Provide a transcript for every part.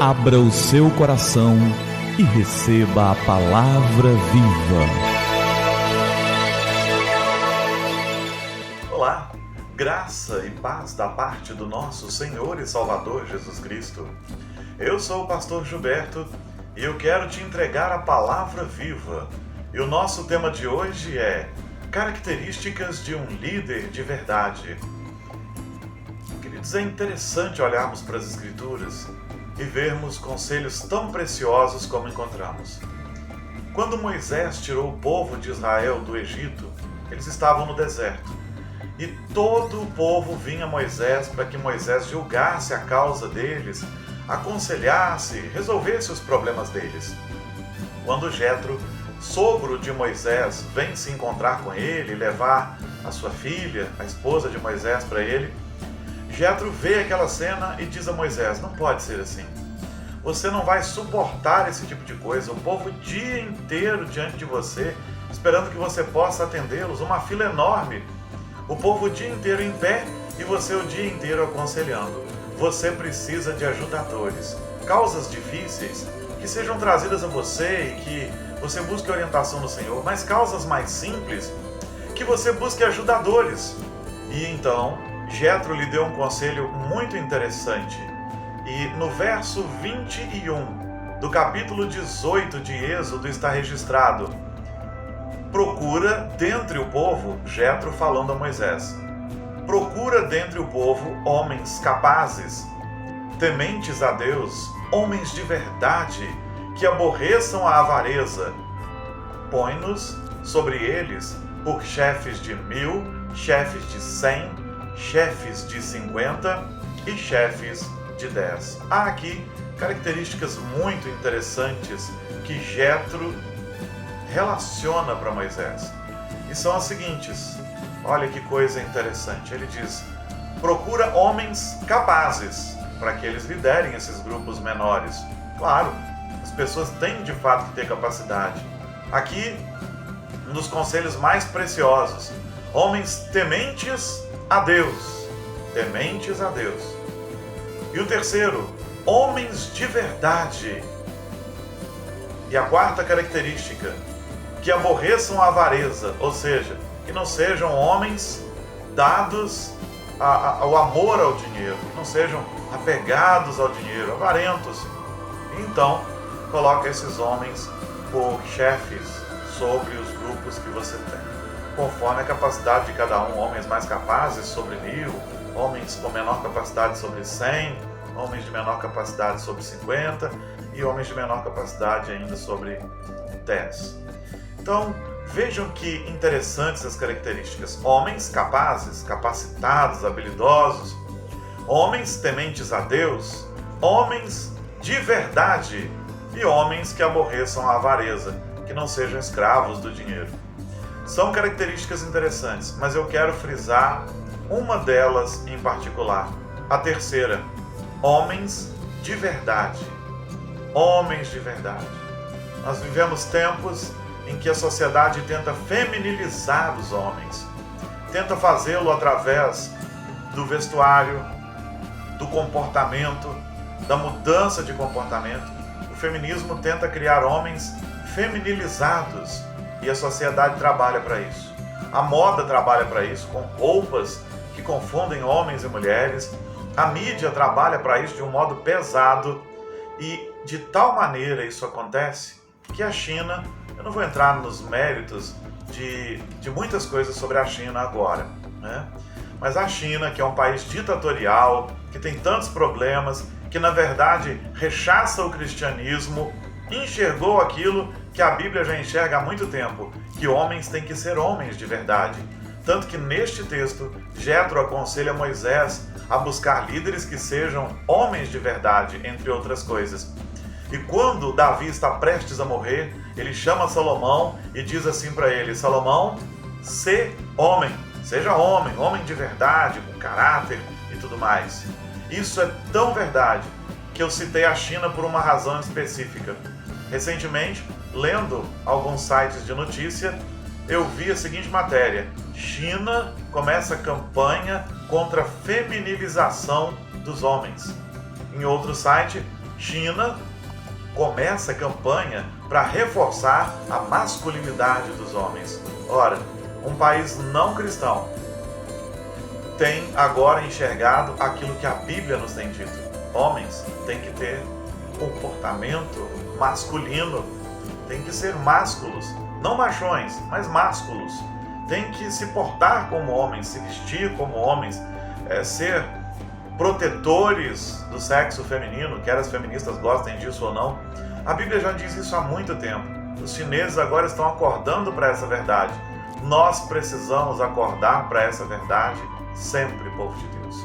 Abra o seu coração e receba a palavra viva. Olá, graça e paz da parte do nosso Senhor e Salvador Jesus Cristo. Eu sou o pastor Gilberto e eu quero te entregar a palavra viva. E o nosso tema de hoje é características de um líder de verdade. Queridos, é interessante olharmos para as Escrituras e vermos conselhos tão preciosos como encontramos. Quando Moisés tirou o povo de Israel do Egito, eles estavam no deserto. E todo o povo vinha a Moisés para que Moisés julgasse a causa deles, aconselhasse, resolvesse os problemas deles. Quando Jetro, sogro de Moisés, vem se encontrar com ele, levar a sua filha, a esposa de Moisés, para ele, Jetro vê aquela cena e diz a Moisés: não pode ser assim. Você não vai suportar esse tipo de coisa. O povo o dia inteiro diante de você, esperando que você possa atendê-los. Uma fila enorme. O povo o dia inteiro em pé e você o dia inteiro aconselhando. Você precisa de ajudadores. Causas difíceis que sejam trazidas a você e que você busque orientação no Senhor. Mas causas mais simples, que você busque ajudadores. E então Jetro lhe deu um conselho muito interessante. E no verso 21 do capítulo 18 de Êxodo está registrado: procura dentre o povo, Jetro falando a Moisés, procura dentre o povo homens capazes, tementes a Deus, homens de verdade, que aborreçam a avareza. Põe-nos sobre eles por chefes de 1000, chefes de 100, chefes de 50 e chefes de 10. Há aqui características muito interessantes que Jetro relaciona para Moisés. E são as seguintes. Olha que coisa interessante. Ele diz: procura homens capazes para que eles liderem esses grupos menores. Claro, as pessoas têm de fato que ter capacidade. Aqui, um dos conselhos mais preciosos: homens tementes a Deus. Tementes a Deus. E o terceiro, homens de verdade. E a quarta característica, que aborreçam a avareza, ou seja, que não sejam homens dados ao amor ao dinheiro, que não sejam apegados ao dinheiro, avarentos. Então, coloca esses homens por chefes sobre os grupos que você tem, conforme a capacidade de cada um. Homens mais capazes sobre 1000, homens com menor capacidade sobre 100, homens de menor capacidade sobre 50 e homens de menor capacidade ainda sobre 10. Então, vejam que interessantes as características. Homens capazes, capacitados, habilidosos, homens tementes a Deus, homens de verdade e homens que aborreçam a avareza, que não sejam escravos do dinheiro. São características interessantes, mas eu quero frisar uma delas em particular. A terceira, homens de verdade. Homens de verdade. Nós vivemos tempos em que a sociedade tenta feminilizar os homens, tenta fazê-lo através do vestuário, do comportamento, da mudança de comportamento. O feminismo tenta criar homens feminilizados e a sociedade trabalha para isso. A moda trabalha para isso, com roupas que confundem homens e mulheres. A mídia trabalha para isso de um modo pesado e de tal maneira isso acontece que a China, eu não vou entrar nos méritos de muitas coisas sobre a China agora, né? Mas a China, que é um país ditatorial, que tem tantos problemas, que na verdade rechaça o cristianismo, enxergou aquilo que a Bíblia já enxerga há muito tempo, que homens têm que ser homens de verdade. Tanto que neste texto, Jetro aconselha Moisés a buscar líderes que sejam homens de verdade, entre outras coisas. E quando Davi está prestes a morrer, ele chama Salomão e diz assim para ele: Salomão, seja homem, homem de verdade, com caráter e tudo mais. Isso é tão verdade que eu citei a China por uma razão específica. Recentemente, lendo alguns sites de notícia, eu vi a seguinte matéria: China começa campanha contra a feminilização dos homens. Em outro site, China começa a campanha para reforçar a masculinidade dos homens. Ora, um país não cristão tem agora enxergado aquilo que a Bíblia nos tem dito. Homens têm que ter comportamento masculino, têm que ser másculos, não machões, mas másculos. Têm que se portar como homens, se vestir como homens, ser protetores do sexo feminino, quer as feministas gostem disso ou não. A Bíblia já diz isso há muito tempo. Os chineses agora estão acordando para essa verdade. Nós precisamos acordar para essa verdade sempre, povo de Deus.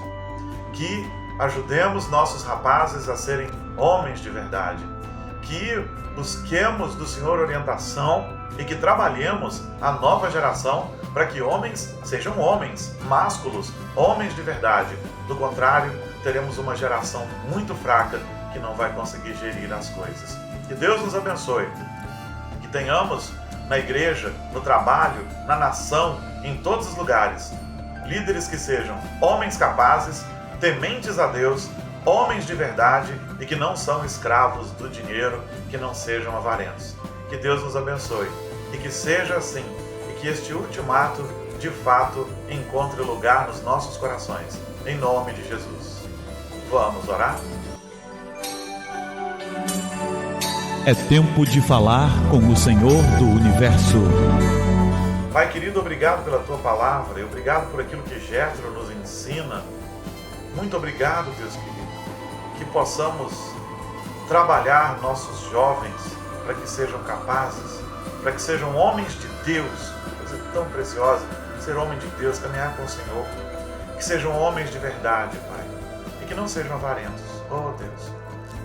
Que ajudemos nossos rapazes a serem homens de verdade. Que busquemos do Senhor orientação e que trabalhemos a nova geração para que homens sejam homens, másculos, homens de verdade. Do contrário, teremos uma geração muito fraca que não vai conseguir gerir as coisas. Que Deus nos abençoe. Que tenhamos na igreja, no trabalho, na nação, em todos os lugares, líderes que sejam homens capazes, tementes a Deus, homens de verdade e que não são escravos do dinheiro, que não sejam avarentos. Que Deus nos abençoe e que seja assim, e que este ultimato, de fato, encontre lugar nos nossos corações. Em nome de Jesus. Vamos orar? É tempo de falar com o Senhor do Universo. Pai querido, obrigado pela Tua palavra e obrigado por aquilo que Jétro nos ensina. Muito obrigado, Deus querido, que possamos trabalhar nossos jovens para que sejam capazes, para que sejam homens de Deus. Coisa tão preciosa, ser homem de Deus, caminhar com o Senhor. Que sejam homens de verdade, Pai, e que não sejam avarentos. Oh, Deus,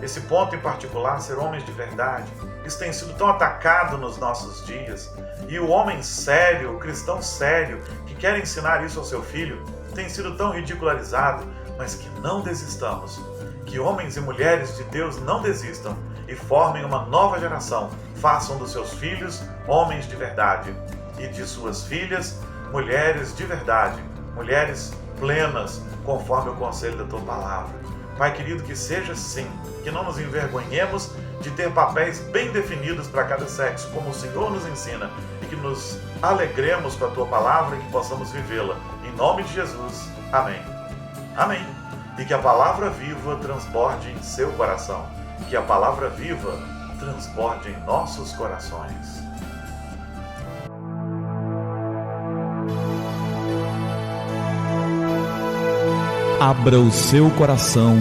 esse ponto em particular, ser homens de verdade, isso tem sido tão atacado nos nossos dias. E o homem sério, o cristão sério, que quer ensinar isso ao seu filho, tem sido tão ridicularizado. Mas que não desistamos, que homens e mulheres de Deus não desistam e formem uma nova geração, façam dos seus filhos homens de verdade e de suas filhas mulheres de verdade, mulheres plenas, conforme o conselho da Tua palavra. Pai querido, que seja assim, que não nos envergonhemos de ter papéis bem definidos para cada sexo, como o Senhor nos ensina, e que nos alegremos com a Tua palavra e que possamos vivê-la. Em nome de Jesus. Amém. Amém. E que a palavra viva transborde em seu coração. Que a palavra viva transborde em nossos corações. Abra o seu coração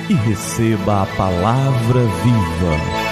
e receba a palavra viva.